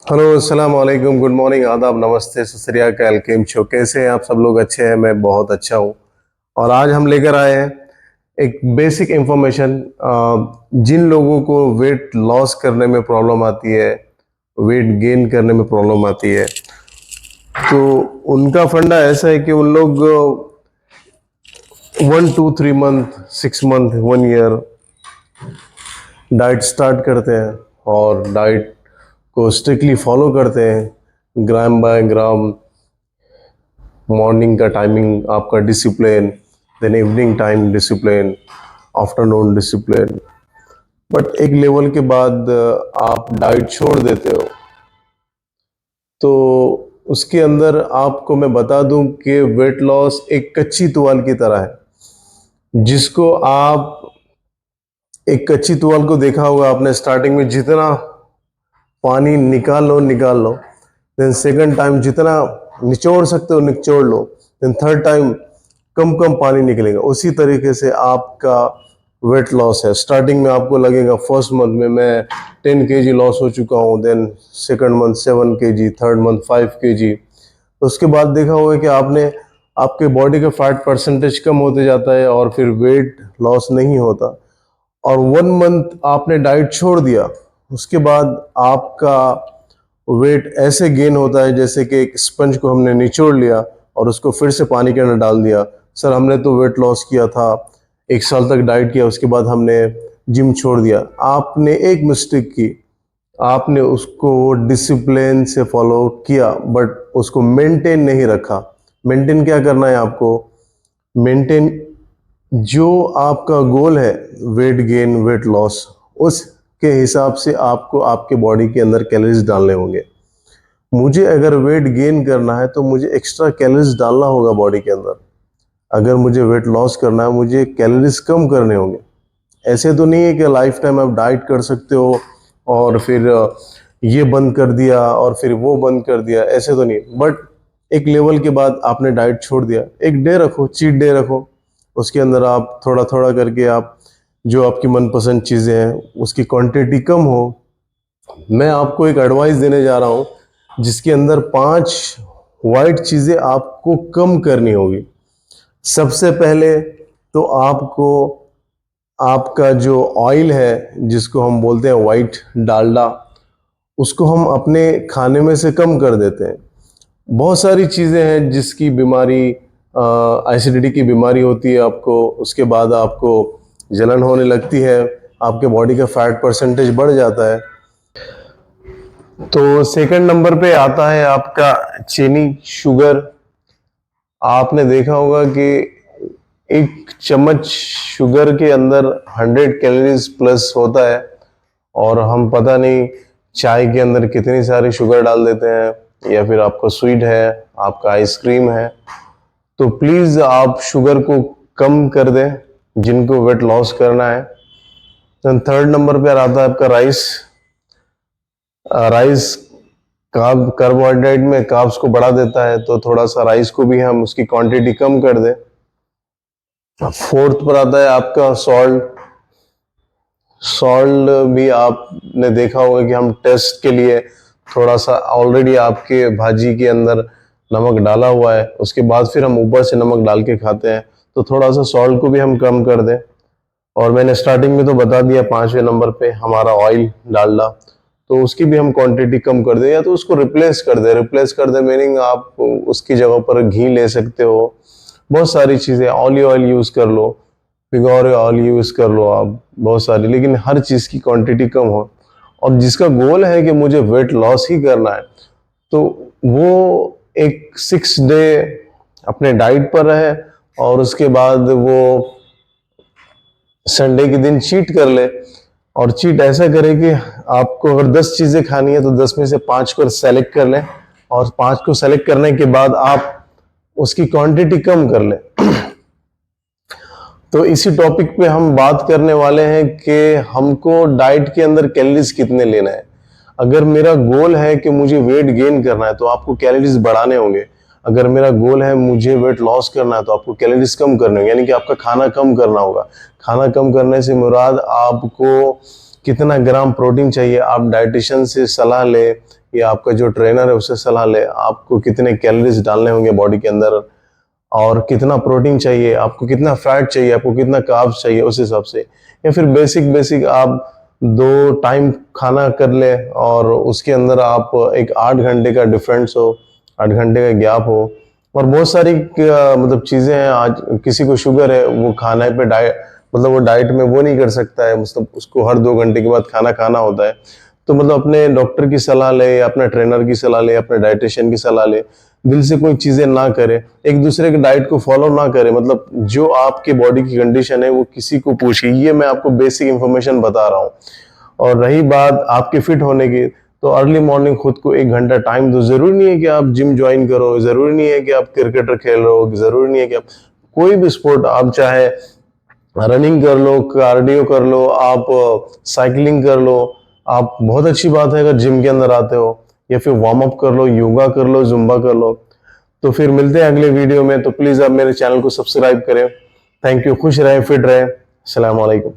Hello अस्सलाम वालेकुम, good morning, आदाब, नमस्ते, सत श्री अकाल। केम छो, कैसे हैं आप सब लोग? अच्छे हैं? मैं बहुत अच्छा हूँ। और आज हम लेकर आए हैं एक बेसिक इंफॉर्मेशन। जिन लोगों को वेट लॉस करने में प्रॉब्लम आती है, वेट गेन करने में प्रॉब्लम आती है, तो उनका फंडा ऐसा है कि उन लोग 1 2 3 month, 6 month, 1 year diet start करते हैं और डाइट को स्ट्रिक्टली फॉलो करते हैं, ग्राम बाय ग्राम। मॉर्निंग का टाइमिंग आपका discipline, then evening time discipline, afternoon discipline. But एक लेवल के बाद आप डाइट छोड़ देते हो, तो उसके अंदर आपको मैं बता दूं कि वेट लॉस एक कच्ची तुआल की तरह है, जिसको आप एक कच्ची तुआल को देखा होगा आपने, स्टार्टिंग में जितना पानी निकाल लो, देन सेकंड टाइम जितना निचोड़ सकते हो निचोड़ लो, देन थर्ड टाइम कम कम पानी निकलेगा। उसी तरीके से आपका वेट लॉस है। स्टार्टिंग में आपको लगेगा फर्स्ट मंथ में मैं 10 kg लॉस हो चुका हूँ, then second month 7 kg, third month 5 kg। तो उसके बाद देखा होगा कि आपने आपके बॉडी का फैट परसेंटेज कम होते जाता है और फिर वेट लॉस नहीं होता। और 1 मंथ आपने डाइट छोड़ दिया, उसके बाद आपका वेट ऐसे गेन होता है जैसे कि एक स्पंज को हमने निचोड़ लिया और उसको फिर से पानी के अंदर डाल दिया। सर हमने तो वेट लॉस किया था, 1 साल तक डाइट किया, उसके बाद हमने जिम छोड़ दिया। आपने एक मिस्टेक की, आपने उसको डिसिप्लिन से फॉलो किया बट उसको मेंटेन नहीं रखा। मेंटेन क्या करना है आपको? मेंटेन जो आपका गोल है, वेट गेन, वेट लॉस, उसके हिसाब से आपको आपके बॉडी के अंदर कैलोरीज डालने होंगे। मुझे अगर वेट गेन करना है तो मुझे एक्स्ट्रा कैलोरीज डालना होगा बॉडी के अंदर। अगर मुझे वेट लॉस करना है, मुझे कैलोरीज कम करने होंगे। ऐसे तो नहीं है कि लाइफ टाइम आप डाइट कर सकते हो और फिर ये बंद कर दिया और फिर वो बंद कर दिया, ऐसे तो नहीं। बट एक लेवल के बाद आपने डाइट छोड़ दिया, एक डे रखो, चीट डे रखो। उसके अंदर आप थोड़ा थोड़ा करके आप जो आपकी मनपसंद चीज़ें हैं उसकी क्वांटिटी कम हो। मैं आपको एक एडवाइस देने जा रहा हूँ जिसके अंदर 5 वाइट चीज़ें आपको कम करनी होगी। सबसे पहले तो आपको आपका जो ऑयल है, जिसको हम बोलते हैं वाइट डालडा, उसको हम अपने खाने में से कम कर देते हैं। बहुत सारी चीज़ें हैं जिसकी बीमारी, एसिडिटी की बीमारी होती है आपको, उसके बाद आपको जलन होने लगती है, आपके बॉडी का फैट परसेंटेज बढ़ जाता है। तो सेकंड नंबर पे आता है आपका चीनी, शुगर। आपने देखा होगा कि एक चम्मच शुगर के अंदर 100 कैलोरीज प्लस होता है, और हम पता नहीं चाय के अंदर कितनी सारी शुगर डाल देते हैं, या फिर आपका स्वीट है, आपका आइसक्रीम है। तो प्लीज़ आप शुगर को कम कर दें जिनको वेट लॉस करना है। देन थर्ड नंबर पर आता है आपका राइस। राइस कार्बोहाइड्रेट में कार्ब्स को बढ़ा देता है, तो थोड़ा सा राइस को भी हम उसकी क्वांटिटी कम कर दें। फोर्थ पर आता है आपका सॉल्ट। सॉल्ट भी आपने देखा होगा कि हम टेस्ट के लिए थोड़ा सा, ऑलरेडी आपके भाजी के अंदर नमक डाला हुआ है, उसके बाद फिर हम ऊपर से नमक डाल के खाते हैं, तो थोड़ा सा सॉल्ट को भी हम कम कर दें। और मैंने स्टार्टिंग में तो बता दिया 5वें नंबर पे हमारा ऑयल डालडा, तो उसकी भी हम क्वांटिटी कम कर दें या तो उसको रिप्लेस कर दें। रिप्लेस कर दें मीनिंग आप उसकी जगह पर घी ले सकते हो, बहुत सारी चीज़ें, ऑलिव ऑयल यूज़ कर लो, पिगोरे ऑयल यूज़ कर लो आप, बहुत सारी, लेकिन हर चीज़ की क्वांटिटी कम हो। और जिसका गोल है कि मुझे वेट लॉस ही करना है, तो वो एक 6 डे अपने डाइट पर रहे और उसके बाद वो संडे के दिन चीट कर ले। और चीट ऐसा करे कि आपको अगर 10 चीज़ें खानी है तो 10 में से 5 को सेलेक्ट कर लें, और 5 को सेलेक्ट करने के बाद आप उसकी क्वांटिटी कम कर लें। तो इसी टॉपिक पे हम बात करने वाले हैं कि हमको डाइट के अंदर कैलोरीज कितने लेना है। अगर मेरा गोल है कि मुझे वेट गेन करना है तो आपको कैलोरीज बढ़ाने होंगे। अगर मेरा गोल है मुझे वेट लॉस करना है तो आपको कैलोरीज कम करने होंगे, यानी कि आपका खाना कम करना होगा। खाना कम करने से मुराद आपको कितना ग्राम प्रोटीन चाहिए, आप डाइटिशियन से सलाह ले या आपका जो ट्रेनर है उससे सलाह ले, आपको कितने कैलोरीज डालने होंगे बॉडी के अंदर, और कितना प्रोटीन चाहिए आपको, कितना फैट चाहिए आपको, कितना कार्ब्स चाहिए, उस हिसाब से। या फिर बेसिक बेसिक आप 2 टाइम खाना कर ले और उसके अंदर आप एक 8 घंटे का डिफरेंस हो, 8 घंटे का गैप हो। और बहुत सारी मतलब चीज़ें हैं, आज किसी को शुगर है, वो खाने पे डाइट मतलब वो डाइट में वो नहीं कर सकता है, मतलब उसको हर 2 घंटे के बाद खाना खाना होता है। तो मतलब अपने डॉक्टर की सलाह ले या अपने ट्रेनर की सलाह ले, अपने डाइटिशियन की सलाह ले, दिल से कोई चीज़ें ना करे, एक दूसरे के डाइट को फॉलो ना करे, मतलब जो आपकी बॉडी की कंडीशन है वो किसी को पूछिए। ये मैं आपको बेसिक इन्फॉर्मेशन बता रहा हूँ। और रही बात आपके फिट होने की, तो अर्ली मॉर्निंग खुद को 1 घंटा टाइम दो। जरूरी नहीं है कि आप जिम ज्वाइन करो, जरूरी नहीं है कि आप क्रिकेटर खेल रहे हो, जरूरी नहीं है कि आप कोई भी स्पोर्ट, आप चाहे रनिंग कर लो, कार्डियो कर लो, आप साइकिलिंग कर लो, आप बहुत अच्छी बात है अगर जिम के अंदर आते हो, या फिर वार्म अप कर लो, योगा कर लो, जुम्बा कर लो। तो फिर मिलते हैं अगले वीडियो में। तो प्लीज आप मेरे चैनल को सब्सक्राइब करें। Thank you. खुश रहे, फिट रहे। अस्सलाम वालेकुम।